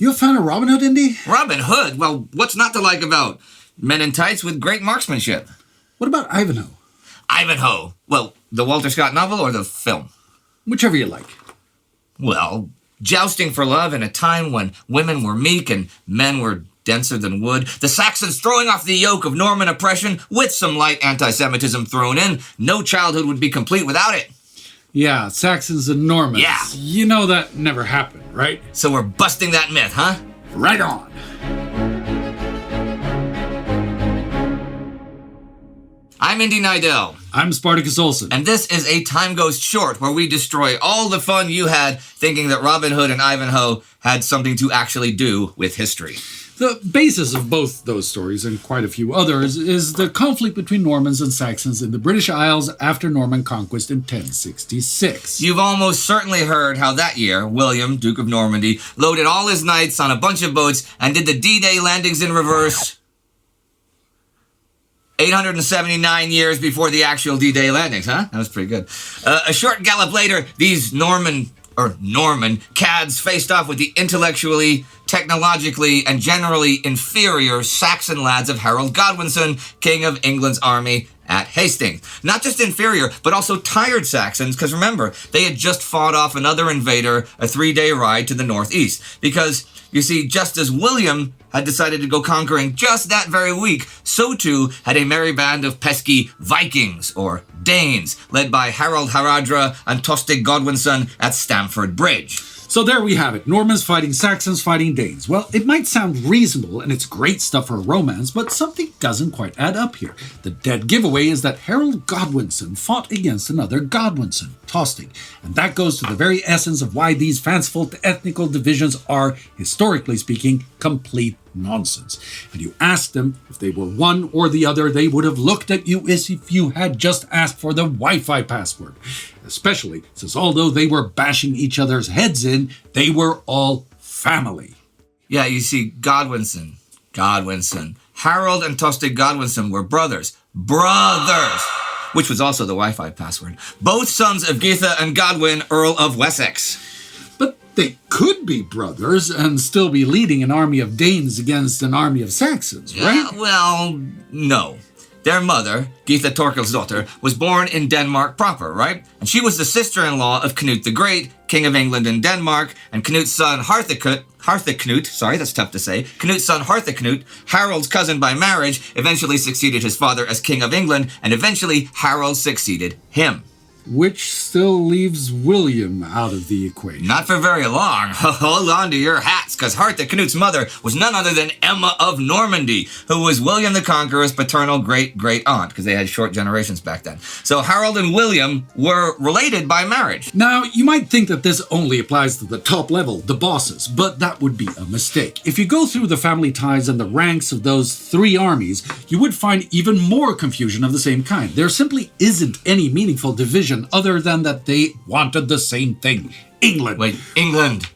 You a fan of Robin Hood, Indy? Robin Hood? Well, what's not to like about men in tights with great marksmanship? What about Ivanhoe? Ivanhoe. Well, the Walter Scott novel or the film? Whichever you like. Well, jousting for love in a time when women were meek and men were denser than wood. The Saxons throwing off the yoke of Norman oppression with some light anti-Semitism thrown in. No childhood would be complete without it. Yeah, Saxons and Normans. Yeah. You know that never happened, right? So we're busting that myth, huh? Right on. I'm Indy Neidell. I'm Spartacus Olsson. And this is a TimeGhost short where we destroy all the fun you had thinking that Robin Hood and Ivanhoe had something to actually do with history. The basis of both those stories, and quite a few others, is the conflict between Normans and Saxons in the British Isles after Norman conquest in 1066. You've almost certainly heard how that year, William, Duke of Normandy, loaded all his knights on a bunch of boats and did the D-Day landings in reverse 879 years before the actual D-Day landings, huh? That was pretty good. A short gallop later, these Norman cads faced off with the intellectually, technologically, and generally inferior Saxon lads of Harold Godwinson, King of England's army at Hastings. Not just inferior, but also tired Saxons, because remember, they had just fought off another invader a 3-day ride to the northeast. Because, you see, just as William had decided to go conquering just that very week, so too had a merry band of pesky Vikings, or Danes, led by Harold Haradra and Tostig Godwinson at Stamford Bridge. So there we have it. Normans fighting Saxons fighting Danes. Well, it might sound reasonable, and it's great stuff for a romance, but something doesn't quite add up here. The dead giveaway is that Harold Godwinson fought against another Godwinson, Tostig, and that goes to the very essence of why these fanciful ethnical divisions are, historically speaking, complete nonsense. And you ask them if they were one or the other, they would have looked at you as if you had just asked for the Wi-Fi password. Especially since although they were bashing each other's heads in, they were all family. Yeah, you see, Godwinson. Harold and Tostig Godwinson were brothers. Which was also the Wi-Fi password. Both sons of Gytha and Godwin, Earl of Wessex. But they could be brothers and still be leading an army of Danes against an army of Saxons, right? Well, no. Their mother, Gytha Thorkelsdottir, was born in Denmark proper, right? And she was the sister-in-law of Canute the Great, King of England and Denmark, and Canute's son Canute's son Harthacnut, Harold's cousin by marriage, eventually succeeded his father as King of England, and eventually Harold succeeded him. Which still leaves William out of the equation. Not for very long. Hold on to your hats, because Harthacnut's mother was none other than Emma of Normandy, who was William the Conqueror's paternal great-great-aunt, because they had short generations back then. So Harold and William were related by marriage. Now, you might think that this only applies to the top level, the bosses, but that would be a mistake. If you go through the family ties and the ranks of those three armies, you would find even more confusion of the same kind. There simply isn't any meaningful division other than that they wanted the same thing. England. Wait, England.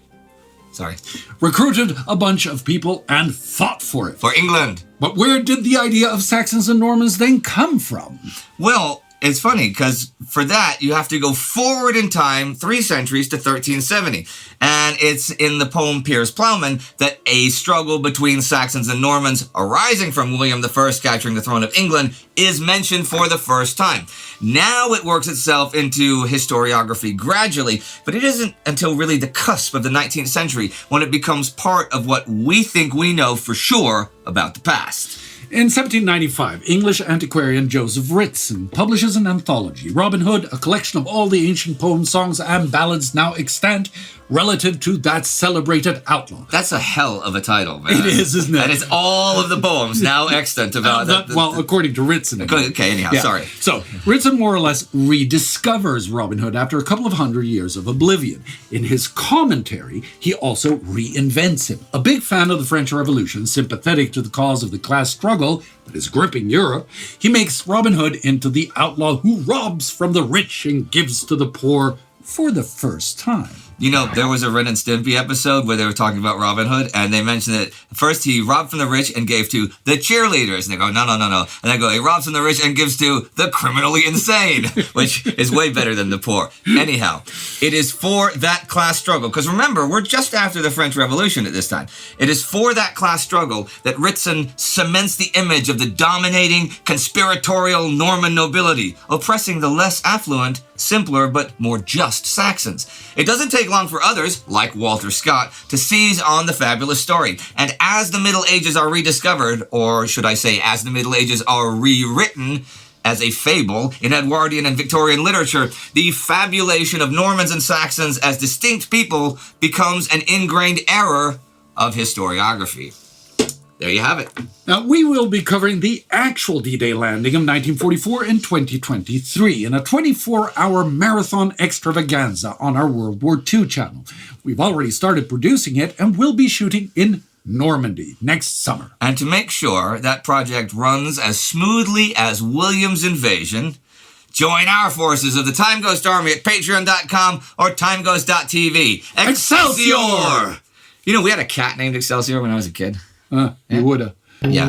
Sorry. Recruited a bunch of people and fought for it. For England. But where did the idea of Saxons and Normans then come from? Well, it's funny, because for that, you have to go forward in time 3 centuries to 1370. And it's in the poem Piers Plowman that a struggle between Saxons and Normans arising from William I capturing the throne of England is mentioned for the first time. Now it works itself into historiography gradually, but it isn't until really the cusp of the 19th century when it becomes part of what we think we know for sure about the past. In 1795, English antiquarian Joseph Ritson publishes an anthology, Robin Hood, a collection of all the ancient poems, songs, and ballads now extant relative to that celebrated outlaw. That's a hell of a title, man. It is, isn't it? And it's all of the poems now extant about that. Well, according to Ritson. Okay, anyhow, yeah. Sorry. So, Ritson more or less rediscovers Robin Hood after a couple of hundred years of oblivion. In his commentary, he also reinvents him. A big fan of the French Revolution, sympathetic to the cause of the class struggle that is gripping Europe, he makes Robin Hood into the outlaw who robs from the rich and gives to the poor for the first time. You know, there was a Ren and Stimpy episode where they were talking about Robin Hood, and they mentioned that first he robbed from the rich and gave to the cheerleaders. And they go, no. And they go, he robs from the rich and gives to the criminally insane, which is way better than the poor. Anyhow, it is for that class struggle. Because remember, we're just after the French Revolution at this time. It is for that class struggle that Ritson cements the image of the dominating, conspiratorial Norman nobility, oppressing the less affluent, simpler, but more just Saxons. It doesn't take long for others, like Walter Scott, to seize on the fabulous story. And as the Middle Ages are rediscovered, or should I say, as the Middle Ages are rewritten as a fable in Edwardian and Victorian literature, the fabulation of Normans and Saxons as distinct people becomes an ingrained error of historiography. There you have it. Now, we will be covering the actual D-Day landing of 1944 in 2023 in a 24-hour marathon extravaganza on our World War II channel. We've already started producing it and will be shooting in Normandy next summer. And to make sure that project runs as smoothly as William's invasion, join our forces of the TimeGhost Army at patreon.com or timeghost.tv. Excelsior! You know, we had a cat named Excelsior when I was a kid. You woulda. Yeah.